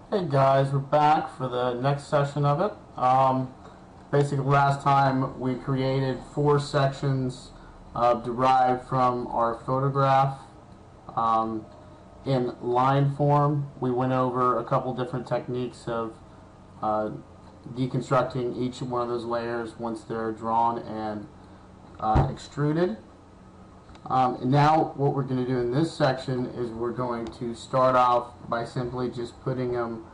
Hey guys, we're back for the next session of it. Basically, last time we created 4 sections derived from our photograph in line form. We went over a couple different techniques of deconstructing each one of those layers once they're drawn and extruded. And now what we're going to do in this section is we're going to start off by simply just putting them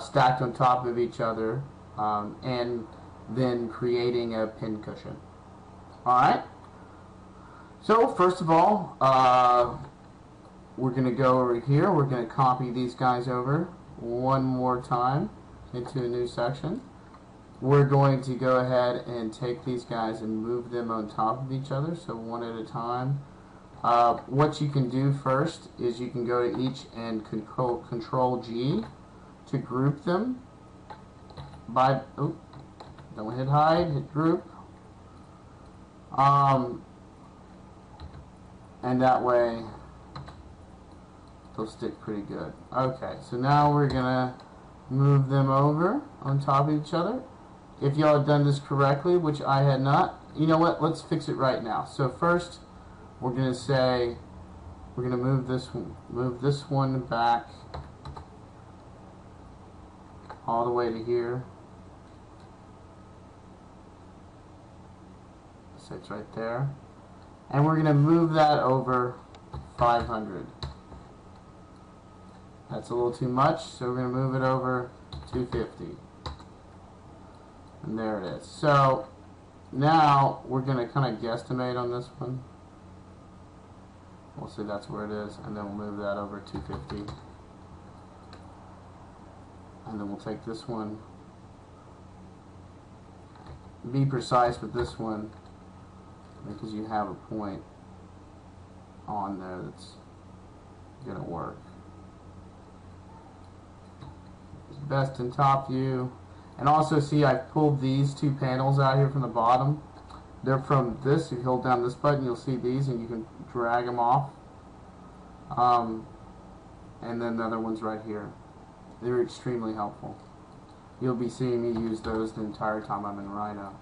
stacked on top of each other and then creating a pincushion. Alright, so first of all we're going to go over here, we're going to copy these guys over one more time into a new section. We're going to go ahead and take these guys and move them on top of each other, so one at a time. What you can do first is you can go to each and control G to group them by, don't hit hide, hit group. And that way they'll stick pretty good. Okay, so now we're gonna move them over on top of each other. If y'all had done this correctly, which I had not, you know what, let's fix it right now. So first we're going to say we're going to move this one back all the way to here. So it's right there. And we're going to move that over 500. That's a little too much, so we're going to move it over 250. And there it is. So now we're going to kind of guesstimate on this one. We'll see that's where it is, and then we'll move that over 250. And then we'll take this one. Be precise with this one because you have a point on there that's going to work. It's best in top view. And also see, I've pulled these 2 panels out here from the bottom. They're from this. If you hold down this button, you'll see these, and you can drag them off. And then the other one's right here. They're extremely helpful. You'll be seeing me use those the entire time I'm in Rhino.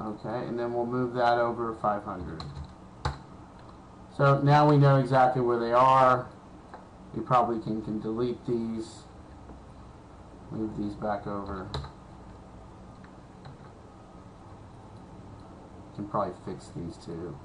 Okay, and then we'll move that over 500. So now we know exactly where they are. We probably can delete these. Move these back over. Can probably fix these too.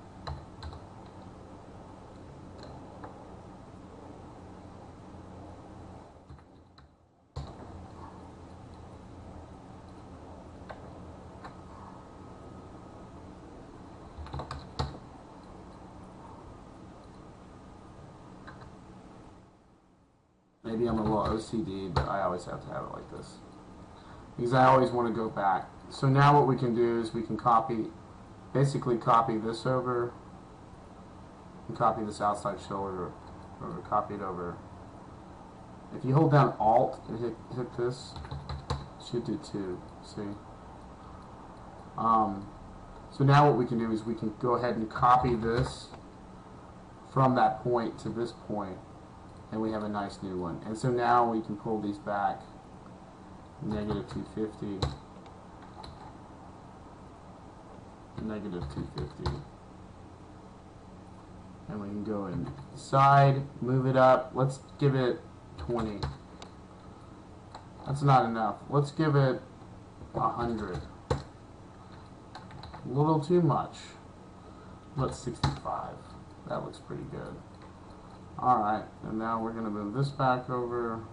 Maybe I'm a little OCD, but I always have to have it like this because I always want to go back. So now what we can do is we can basically copy this over and copy this outside shoulder over, copy it over. If you hold down Alt and hit this, it should do 2. See? So now what we can do is we can go ahead and copy this from that point to this point, and we have a nice new one. And so now we can pull these back, negative 250. Negative 250, and we can go inside, move it up. Let's give it 20. That's not enough. Let's give it 100. A little too much. Let's 65. That looks pretty good. Alright, and now we're going to move this back over,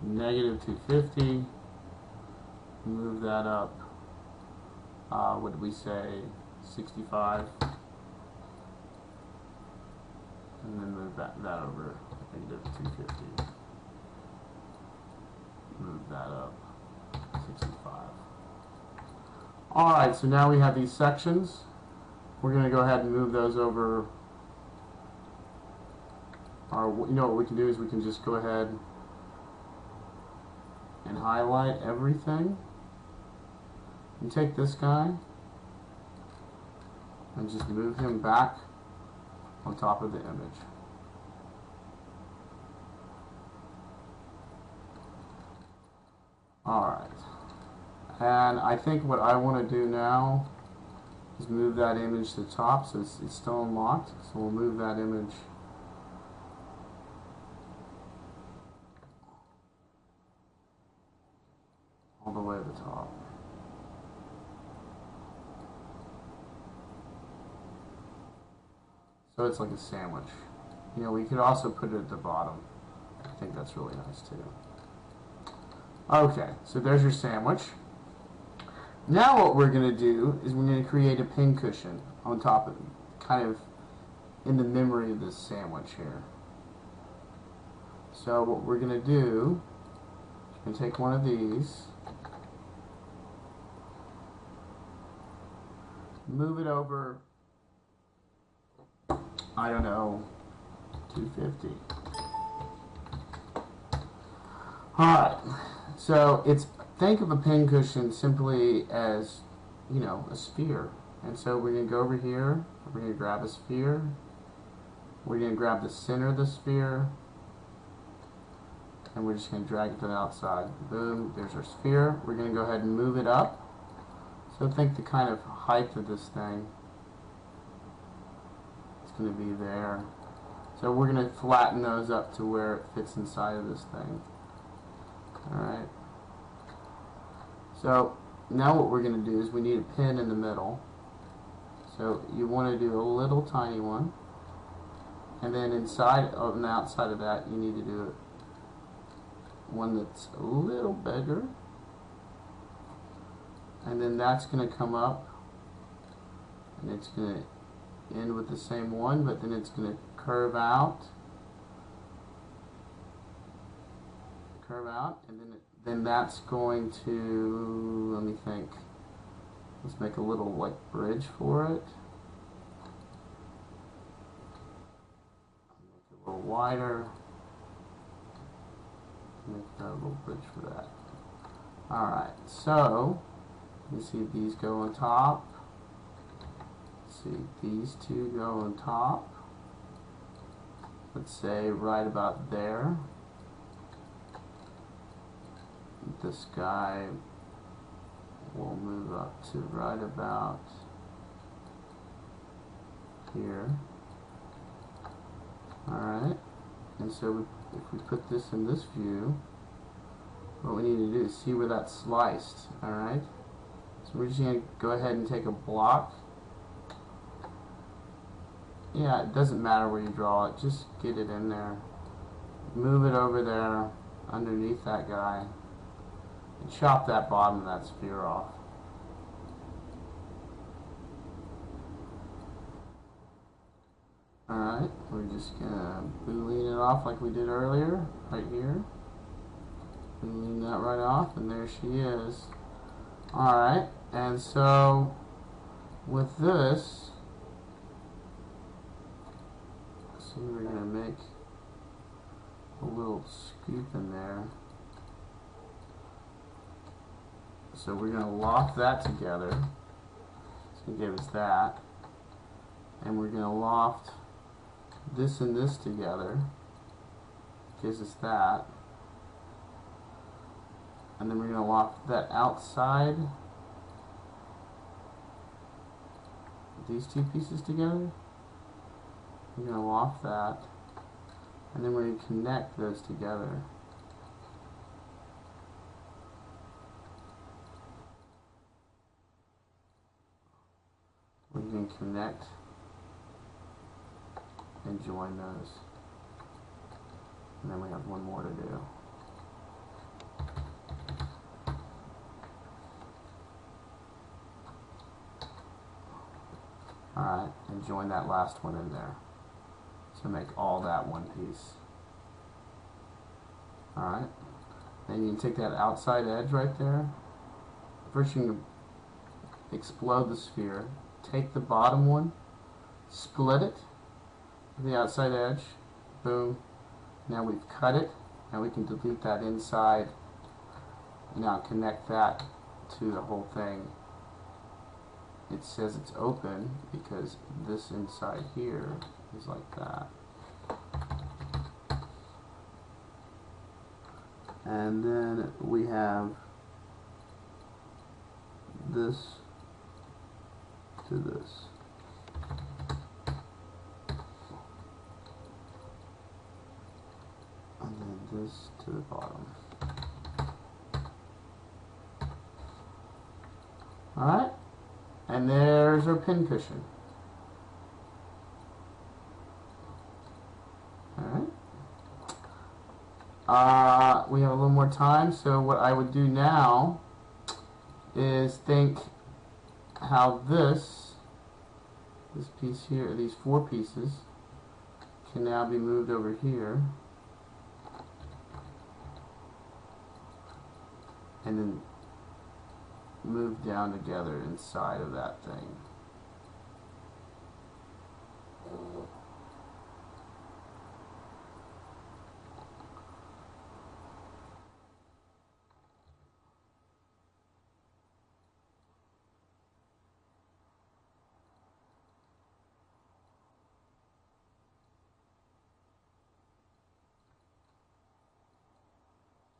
negative 250, move that up. What did we say? 65, and then move that over, negative 250. Move that up, 65. Alright, so now we have these sections. We're going to go ahead and move those over. Or, you know what we can do is we can just go ahead and highlight everything. And take this guy and just move him back on top of the image. Alright. And I think what I want to do now is move that image to the top, so it's still unlocked. So we'll move that image all the way to the top. So it's like a sandwich. You know, we could also put it at the bottom. I think that's really nice too. Okay, so there's your sandwich. Now what we're going to do is we're going to create a pincushion on top of it, kind of in the memory of this sandwich here. So what we're going to do is we're going to take one of these, move it over, I don't know, 250. Alright, so think of a pincushion simply as, you know, a sphere. And so we're going to go over here, we're going to grab a sphere, we're going to grab the center of the sphere, and we're just going to drag it to the outside. Boom, there's our sphere. We're going to go ahead and move it up. So think the kind of height of this thing. It's going to be there. So we're going to flatten those up to where it fits inside of this thing. Alright. So now what we're going to do is we need a pin in the middle. So you want to do a little tiny one. And then inside, on the outside of that, you need to do one that's a little bigger. And then that's going to come up. And it's going to end with the same one, but then it's going to curve out. And then that's going to, let me think, let's make a little like bridge for it. Make it a little wider. Make that a little bridge for that. Alright, so you see these go on top. See, these two go on top. Let's say right about there. This guy will move up to right about here. Alright, and so if we put this in this view, what we need to do is see where that's sliced. Alright, so we're just going to go ahead and take a block. Yeah, it doesn't matter where you draw it, just get it in there. Move it over there underneath that guy. And chop that bottom of that sphere off. Alright, we're just gonna boolean it off like we did earlier, right here. Boolean that right off, and there she is. Alright, and so with this, so we're gonna make a little scoop in there. So we're going to loft that together. It's going to give us that. And we're going to loft this and this together. Gives us that. And then we're going to loft that outside. These two pieces together. We're going to loft that. And then we're going to connect those together. We can connect and join those. And then we have one more to do. Alright, and join that last one in there. So make all that one piece. Alright, then you can take that outside edge right there. First you can explode the sphere. Take the bottom one, split it to the outside edge, boom. Now we've cut it, now we can delete that inside. Now connect that to the whole thing. It says it's open because this inside here is like that. And then we have this to this. And then this to the bottom. Alright, and there's our pincushion. Alright. We have a little more time, so what I would do now is think how this piece here, these 4 pieces, can now be moved over here. And then move down together inside of that thing.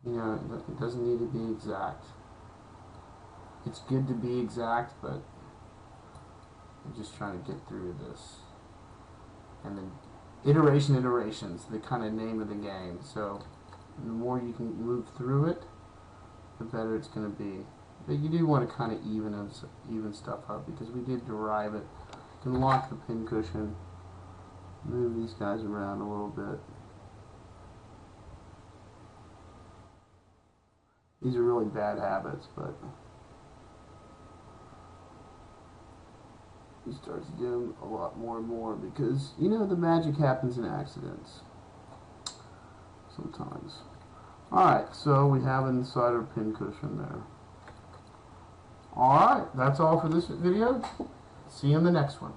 You know, it doesn't need to be exact. It's good to be exact, but I'm just trying to get through this. And then iterations, the kind of name of the game. So the more you can move through it, the better it's going to be. But you do want to kind of even stuff up, because we did derive it. You can lock the pincushion, move these guys around a little bit. These are really bad habits, but you start to do them a lot more and more, because, you know, the magic happens in accidents sometimes. Alright, so we have inside our pincushion there. Alright, that's all for this video. See you in the next one.